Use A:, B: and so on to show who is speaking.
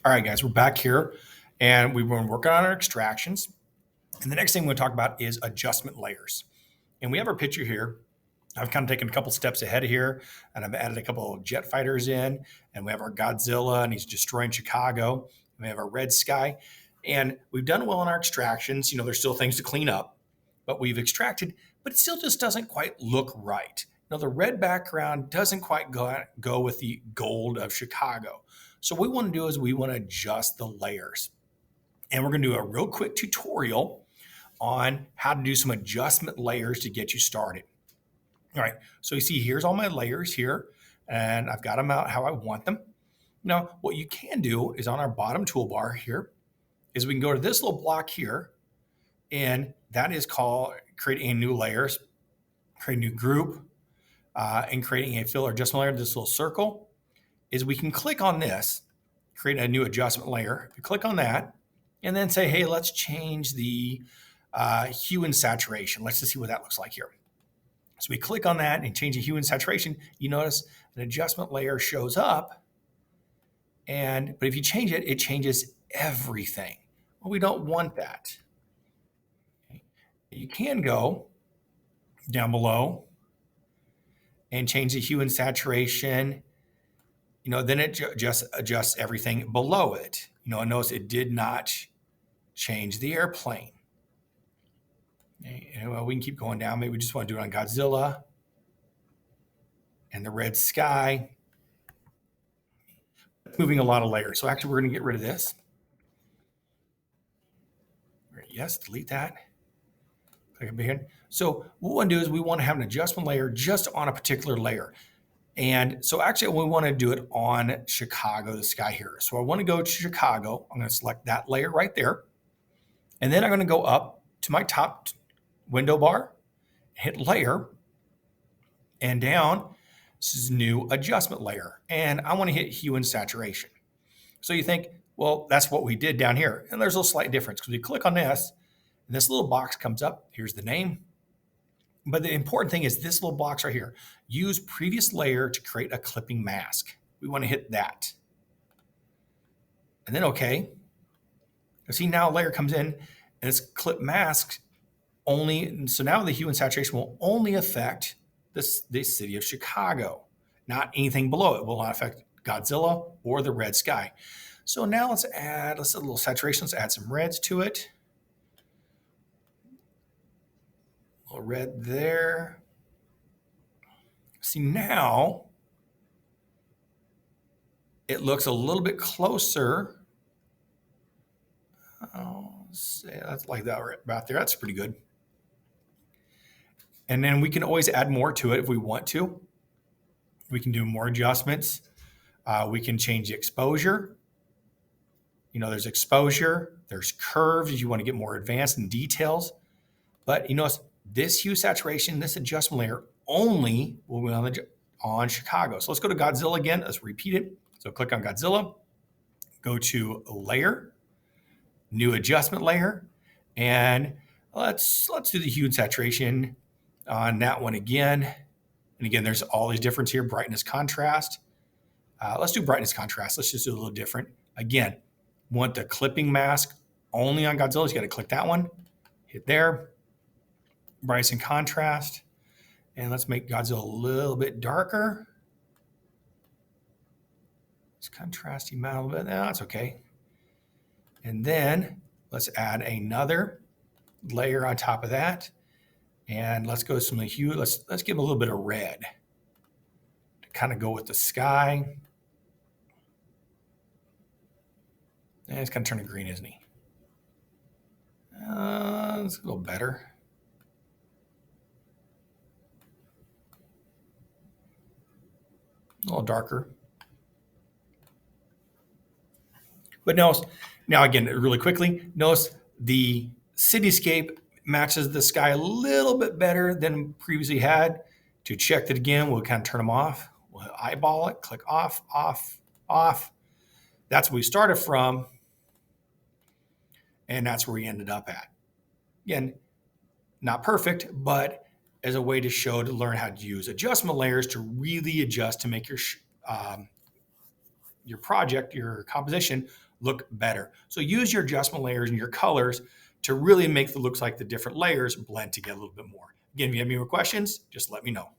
A: All right, guys, we're back here and we've been working on our extractions. And the next thing we're going to talk about is adjustment layers. And we have our picture here. I've kind of taken a couple steps ahead of here and I've added a couple of jet fighters in. And we have our Godzilla and he's destroying Chicago. And we have our red sky. And we've done well in our extractions. There's still things to clean up, but we've extracted, but it still just doesn't quite look right. The red background doesn't quite go with the gold of Chicago. So what we want to do is we want to adjust the layers. And we're going to do a real quick tutorial on how to do some adjustment layers to get you started. All right, so you see here's all my layers here, and I've got them out how I want them. Now, what you can do is on our bottom toolbar here, is we can go to this little block here, and that is called creating a new layers, create a new group, and creating a fill or adjustment layer, this little circle, is we can click on this, create a new adjustment layer. You click on that, and then say, hey, let's change the hue and saturation. Let's just see what that looks like here. So we click on that and change the hue and saturation. You notice an adjustment layer shows up, but if you change it, it changes everything. Well, we don't want that. Okay. You can go down below and change the hue and saturation. Then it just adjusts everything below it. Notice it did not change the airplane. Okay. Well, we can keep going down. Maybe we just want to do it on Godzilla and the red sky. Moving a lot of layers. So actually, we're going to get rid of this. Yes, delete that. Click again. So what we want to do is we want to have an adjustment layer just on a particular layer. And so actually we want to do it on Chicago, the sky here. So I want to go to Chicago. I'm going to select that layer right there. And then I'm going to go up to my top window bar, hit layer, and down. This is new adjustment layer. And I want to hit hue and saturation. So you think, well, that's what we did down here. And there's a slight difference because we click on this, and this little box comes up. Here's the name. But the important thing is this little box right here. Use previous layer to create a clipping mask. We want to hit that. And then OK. See, now a layer comes in and it's clip mask only. So now the hue and saturation will only affect the city of Chicago, not anything below it. Will not affect Godzilla or the red sky. So now let's add a little saturation. Let's add some reds to it. A little red there. See, now it looks a little bit closer. I'll say that's like that right about there. That's pretty good. And then we can always add more to it if we want to. We can do more adjustments. We can change the exposure. There's exposure, there's curves if you want to get more advanced in details. But this hue saturation, this adjustment layer only will be on Chicago. So let's go to Godzilla again. Let's repeat it. So click on Godzilla, go to layer, new adjustment layer, and let's do the hue and saturation on that one again. And again, there's all these difference here, brightness, contrast. Let's do brightness, contrast. Let's just do a little different. Again, want the clipping mask only on Godzilla. You got to click that one, hit there. Brightness and contrast. And let's make Godzilla a little bit darker. Let's contrast him out a little bit. No, that's okay. And then let's add another layer on top of that. And let's go some of the hue. Let's give a little bit of red to kind of go with the sky. And it's kind of turning green, isn't he? It's a little better. A little darker. But notice, now again, really quickly, notice the cityscape matches the sky a little bit better than previously had. To check that again, we'll kind of turn them off. We'll eyeball it, click off, off, off. That's where we started from. And that's where we ended up at. Again, not perfect, but as a way to learn how to use adjustment layers to really adjust to make your project, your composition, look better. So use your adjustment layers and your colors to really make the looks like the different layers blend together a little bit more. Again, if you have any more questions, just let me know.